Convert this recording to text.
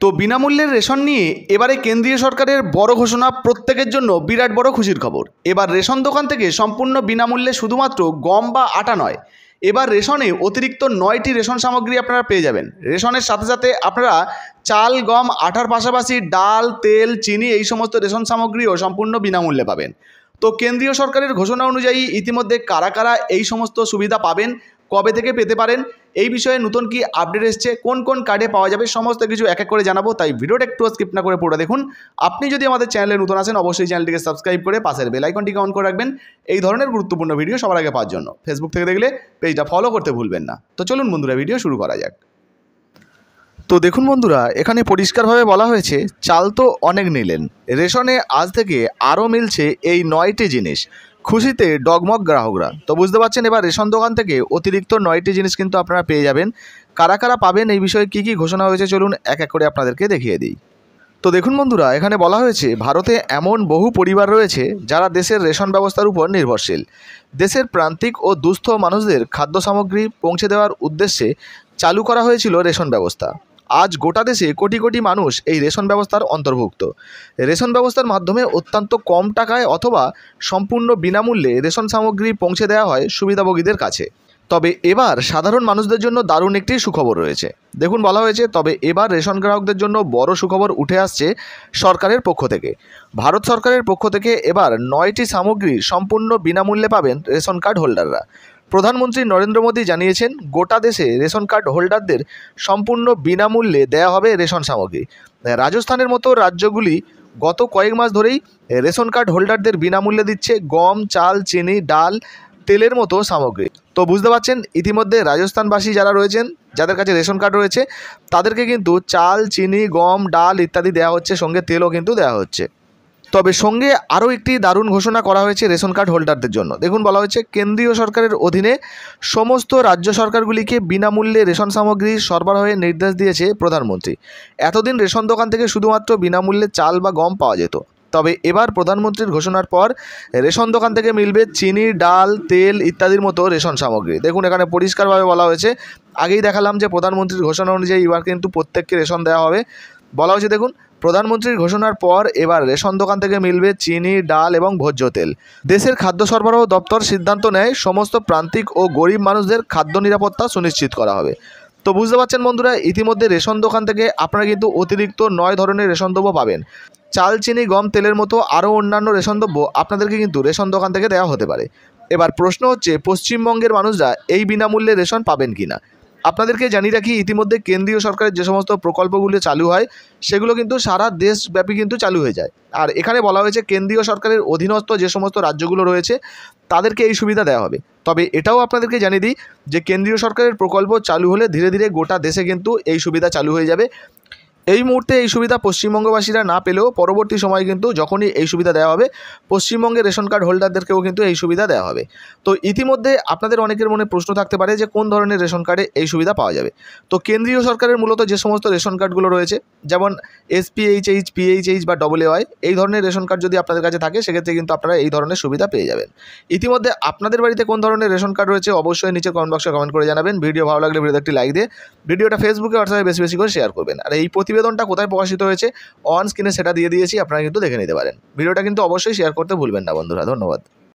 তো বিনামূল্যের রেশন নিয়ে এবারে কেন্দ্রীয় সরকারের বড় ঘোষণা, প্রত্যেকের জন্য বিরাট বড় খুশির খবর। এবার রেশন দোকান থেকে সম্পূর্ণ বিনামূল্যে শুধুমাত্র গম বা আটা নয়, এবার রেশনে অতিরিক্ত 9টি রেশন সামগ্রী আপনারা পেয়ে যাবেন। রেশনের সাথে সাথে আপনারা চাল, গম, আটার পাশাপাশি ডাল, তেল, চিনি এই সমস্ত রেশন সামগ্রীও সম্পূর্ণ বিনামূল্যে পাবেন। তো কেন্দ্রীয় সরকারের ঘোষণা অনুযায়ী ইতিমধ্যে কারা কারা এই সমস্ত সুবিধা পাবেন, কবে থেকে পেতে পারেন, এই বিষয়ে নতুন কি আপডেট এসছে, কোন কোন কার্ডে পাওয়া যাবে, সমস্ত কিছু এক এক করে জানাবো। তাই ভিডিওটা একটু স্কিপ না করে পুরোটা দেখুন। আপনি যদি আমাদের চ্যানেলে নতুন আসেন, অবশ্যই চ্যানেলটিকে সাবস্ক্রাইব করে পাশের বেল আইকনটিকে অন করে রাখবেন এই ধরনের গুরুত্বপূর্ণ ভিডিও সবার আগে পাওয়ার জন্য। ফেসবুক থেকে দেখলে পেজটা ফলো করতে ভুলবেন না। তো চলুন বন্ধুরা, ভিডিও শুরু করা যাক। তো দেখুন বন্ধুরা, এখানে পরিষ্কারভাবে বলা হয়েছে চাল তো অনেক নিলেন, রেশনে আজ থেকে আরও মিলছে এই 9টি জিনিস। খুশিতে ডগমগ গ্রাহকরা। তো বুঝতে পারছেন, এবার রেশন দোকান থেকে অতিরিক্ত 9টি জিনিস কিন্তু আপনারা পেয়ে যাবেন। কারা কারা পাবেন, এই বিষয়ে কী কী ঘোষণা হয়েছে চলুন এক এক করে আপনাদেরকে দেখিয়ে দিই। তো দেখুন বন্ধুরা, এখানে বলা হয়েছে ভারতে এমন বহু পরিবার রয়েছে যারা দেশের রেশন ব্যবস্থার উপর নির্ভরশীল। দেশের প্রান্তিক ও দুস্থ মানুষদের খাদ্য সামগ্রী পৌঁছে দেওয়ার উদ্দেশ্যে চালু করা হয়েছিল রেশন ব্যবস্থা। আজ গোটা দেশে কোটি কোটি মানুষ এই রেশন ব্যবস্থার অন্তর্ভুক্ত। রেশন ব্যবস্থার মাধ্যমে অত্যন্ত কম টাকায় অথবা সম্পূর্ণ বিনামূল্যে রেশন সামগ্রী পৌঁছে দেওয়া হয় সুবিধাভোগীদের কাছে। তবে এবার সাধারণ মানুষদের জন্য দারুণ একটি সুখবর রয়েছে। দেখুন বলা হয়েছে, তবে এবার রেশন গ্রাহকদের জন্য বড় সুখবর উঠে আসছে সরকারের পক্ষ থেকে। ভারত সরকারের পক্ষ থেকে এবার 9টি সামগ্রী সম্পূর্ণ বিনামূল্যে পাবেন রেশন কার্ড হোল্ডাররা। প্রধানমন্ত্রী নরেন্দ্র মোদী জানিয়েছেন, গোটা দেশে রেশন কার্ড হোল্ডারদের সম্পূর্ণ বিনামূল্যে দেওয়া হবে রেশন সামগ্রী। রাজস্থানের মতো রাজ্যগুলি গত কয়েক মাস ধরেই রেশন কার্ড হোল্ডারদের বিনামূল্যে দিচ্ছে গম, চাল, চিনি, ডাল, তেলের মতো সামগ্রী। তো বুঝতে পারছেন, ইতিমধ্যে রাজস্থানবাসী যারা রয়েছেন, যাদের কাছে রেশন কার্ড রয়েছে, তাদেরকে কিন্তু চাল, চিনি, গম, ডাল ইত্যাদি দেওয়া হচ্ছে, সঙ্গে তেলও কিন্তু দেওয়া হচ্ছে। তবে সঙ্গে আরও একটি দারুণ ঘোষণা করা হয়েছে রেশন কার্ড হোল্ডারদের জন্য। দেখুন বলা হয়েছে, কেন্দ্রীয় সরকারের অধীনে সমস্ত রাজ্য সরকারগুলিকে বিনামূল্যে রেশন সামগ্রী সরবরাহের নির্দেশ দিয়েছে প্রধানমন্ত্রী। এতদিন রেশন দোকান থেকে শুধুমাত্র বিনামূল্যে চাল বা গম পাওয়া যেত, তবে এবার প্রধানমন্ত্রীর ঘোষণার পর রেশন দোকান থেকে মিলবে চিনি, ডাল, তেল ইত্যাদির মতো রেশন সামগ্রী। দেখুন এখানে পরিষ্কারভাবে বলা হয়েছে, আগেই দেখালাম যে প্রধানমন্ত্রীর ঘোষণা অনুযায়ী এবার কিন্তু প্রত্যেককে রেশন দেওয়া হবে। বলা হয়েছে দেখুন, প্রধানমন্ত্রীর ঘোষণার পর এবার রেশন দোকান থেকে মিলবে চিনি, ডাল এবং ভোজ্য তেল। দেশের খাদ্য সরবরাহ দপ্তর সিদ্ধান্ত নেয় সমস্ত প্রান্তিক ও গরিব মানুষদের খাদ্য নিরাপত্তা সুনিশ্চিত করা হবে। তো বুঝতে পারছেন বন্ধুরা, ইতিমধ্যে রেশন দোকান থেকে আপনারা কিন্তু অতিরিক্ত 9 ধরনের রেশন দ্রব্য পাবেন। চাল, চিনি, গম, তেলের মতো আরও অন্যান্য রেশন দ্রব্য আপনাদেরকে কিন্তু রেশন দোকান থেকে দেওয়া হতে পারে। এবার প্রশ্ন হচ্ছে, পশ্চিমবঙ্গের মানুষরা এই বিনামূল্যে রেশন পাবেন কিনা। আপনাদেরকে জানিয়ে রাখি, ইতিমধ্যে কেন্দ্রীয় সরকারের যে সমস্ত প্রকল্পগুলো চালু হয়, সেগুলো কিন্তু সারা দেশব্যাপী কিন্তু চালু হয়ে যায়। আর এখানে বলা হয়েছে, কেন্দ্রীয় সরকারের অধীনস্থ যে সমস্ত রাজ্যগুলো রয়েছে তাদেরকে এই সুবিধা দেওয়া হবে। তবে এটাও আপনাদেরকে জানিয়ে দিই যে কেন্দ্রীয় সরকারের প্রকল্প চালু হলে ধীরে ধীরে গোটা দেশে কিন্তু এই সুবিধা চালু হয়ে যাবে। এই মুহূর্তে এই সুবিধা পশ্চিমবঙ্গবাসীরা না পেলেও পরবর্তী সময়ে কিন্তু যখনই এই সুবিধা দেওয়া হবে, পশ্চিমবঙ্গের রেশন কার্ড হোল্ডারদেরকেও কিন্তু এই সুবিধা দেওয়া হবে। তো ইতিমধ্যে আপনাদের অনেকের মনে প্রশ্ন থাকতে পারে যে কোন ধরনের রেশন কার্ডে এই সুবিধা পাওয়া যাবে। তো কেন্দ্রীয় সরকারের মূলত যে সমস্ত রেশন কার্ডগুলো রয়েছে, যেমন SPHH, PHH বা AAY, এই ধরনের রেশন কার্ড যদি আপনাদের কাছে থাকে, সেক্ষেত্রে কিন্তু আপনারা এই ধরনের সুবিধা পেয়ে যাবেন। ইতিমধ্যে আপনাদের বাড়িতে কোন ধরনের রেশন কার্ড রয়েছে অবশ্যই নিচে কমেন্ট বক্সে কমেন্ট করে জানাবেন। ভিডিও ভালো লাগলে ভিডিওতে একটি লাইক দিয়ে ভিডিওটা ফেসবুকে হোয়াটসঅ্যাপে বেশি বেশি করে শেয়ার করবেন। আর এই প্রতিবেদনটা কোথায় প্রকাশিত হয়েছে অন স্ক্রিনে সেটা দিয়ে দিয়েছি, আপনারা কিন্তু দেখে নিতে পারেন। ভিডিওটা কিন্তু অবশ্যই শেয়ার করতে ভুলবেন না বন্ধুরা। ধন্যবাদ।